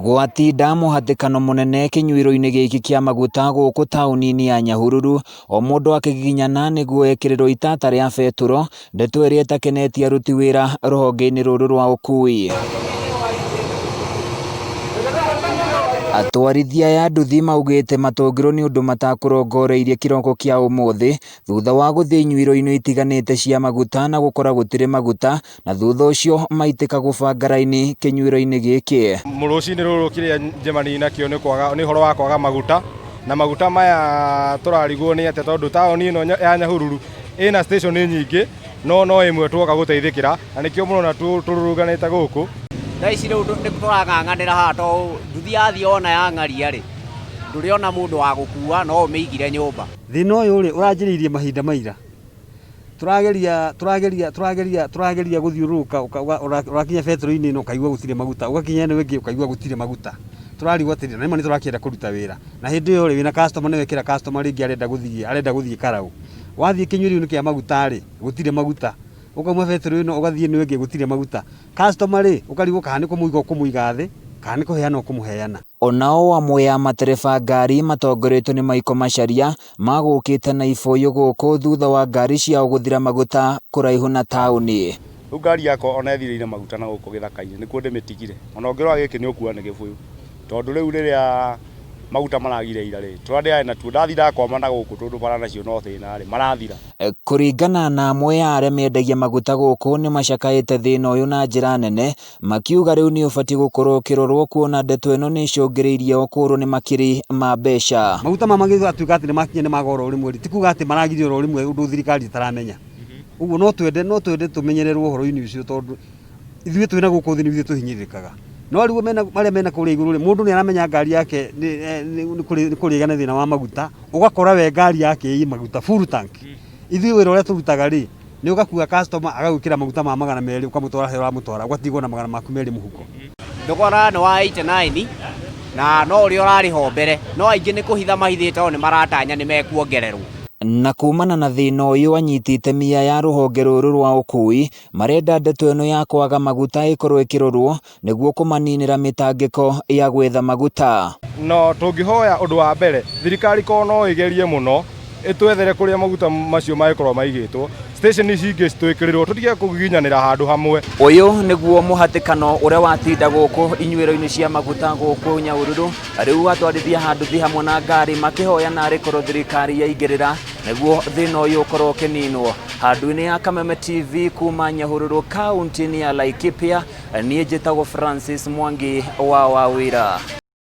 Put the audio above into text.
Gwatinda muhatikano munene kinyuiro-ini giki kia maguta guku tauni-ini ya Nyahururu, o mundu akigiginyana niguo ekirirwo itata ria beturo, ndeto iria itakenetie aruti wira ruhonge-ini ruru rwa ukui. Atwarithia ya nduthi maugite matungiro ni undu matakurongoreirie kiroko kia umuthi thutha wa guthie inyuiro-ini itiganite cia maguta na gukora gutire maguta, na thutha ucio maitika gubanga raini kinyuiro-ini giki. Murucini ruru kiria njemani nakio ni horo wa kwaga maguta, na maguta maya turarigwo ni ate tondu tauni ino ya Nyahururu ina station nyingi no imwe twoka guteithikira, na nikio murona tururuganite guku. Ici rĩu nĩtũrang'ang'anĩra haha to nduthi yathii ona yang'aria rĩ ndũrĩona mũndũ wa gũkua no ũmĩigire nyũmba. Thĩna ũyũ rĩ ũranjĩrĩirie mahinda maira, tũrageria gũthiũrũrũka, ũrakinya betũrũ-inĩ ĩno ũkaigua gũtirĩ maguta, ũgakinya ĩno ĩngĩ ũkaigua gũtirĩ maguta. Tũrarigwo atĩrĩrĩ na nĩ tũrakĩenda kũruta wĩra, na hĩndĩ ĩyo rĩ wĩna customer nĩ wekĩra customer rĩngĩ arenda gũthiĩ Karaũ, wathiĩ kĩnyuĩro-inĩ kĩa maguta rĩ gũtirĩ maguta, ukauma betũrũ ĩno ũgathiĩ ĩno ĩngĩ gũtirĩ maguta. Customer rĩ ũkarigwo kana nĩ kũmũiga ũkũmũiga thĩ kana nĩ kũheana ũkũmũheana. Onao amwe ya matereba ngari matongoretio ni Michael Macharia magũkĩte na iboyo gũkũ thutha wa ngari ciao gũthira maguta kũraihu na taũni. Rĩu ngari yakwa ona ĩthirĩire maguta na gũkũ gĩthaka-inĩ nĩkuo ndĩmĩtigire, ona ũngĩrora gĩkĩ nĩ ũkua nĩ gĩbũyũ, tondũ rĩu rĩrĩa maguta maragire ira rĩ tũrandĩaĩ natuo ndathira kwama na gũkũ tondũ bara nacio no thĩna rĩ marathira. Kũringana na amwe ya arĩa mendagia maguta gũkũ nĩ macakaĩte thĩna ũyũ na njĩra nene, makiuga rĩu nĩ ũbatiĩ gũkorwo ũkĩrorwo kuona ndeto ĩno nĩ icũngĩrĩirie ũkũrwo nĩ makiri ma mbeca. Maguta magĩtuĩka atĩ nĩ makinya nĩ magora ũrĩmwe rĩ ti kuga atĩ maragire oro rĩmwe ũndũ thirikari ĩtaramenya. Ũguo no twende tũmenyererwo ũhoro-inĩ ũcio tondũ ithuĩ twĩna gũkũ thĩ nĩ ithuĩ tũhinyĩrĩrĩkaga. No rĩu marĩa mena kũrĩa igũrũ rĩ mũndũ nĩ aramenya ngari yake nĩ kũrĩga na thĩna wa maguta, ũgakora we ngari yake ĩ maguta full tank. Ithuĩ wĩra ũrĩa tũrutaga rĩ nĩ ũgakua customer agagwĩkĩra maguta ma 200 ũkamũtwara harĩa ũramũtwara ũgatigwo na 200 mũhuko. Thogora nĩ wa 89 na no ũrĩa ũrarĩho mbere, no aingĩ nĩ kũhitha mahithĩte o nĩ maratanya nĩ mekuongererwo. Na kumana na thĩna ũyũ anyiti itemi ya rũhonge rũrũ rwa ũkui marenda ndeto ĩno ya kwaga maguta ĩkorwo ĩkĩrorwo nĩguo kũmaninĩra mĩtangĩko ya gwetha maguta. No tũngĩhoya ũndũ wa mbere thirikari korwo no ĩgerie mũno ĩtwethere kũrĩa maguta macio mangĩkorwo maigĩtwo, station ici ingĩ citwĩkĩrĩrwo tũtige kũgiginyanĩra handũ hamwe. Ũyũ nĩguo mũhatĩkano ũrĩa watinda gũkũ inyuĩro-inĩ cia maguta gũkũ Nyahururu, rĩu atwarithia a nduthi hamwe na ngari makĩhoya narĩ korwo thirikari yaingĩrĩra nĩguo thĩna ũyũ ũkorwo ũkĩninwo. Handũ-inĩ ya Kameme TV kuma Nyahururu kaunti-inĩ ya Laikipia, niĩ njĩtagwo Francis Mwangi wa Wawira.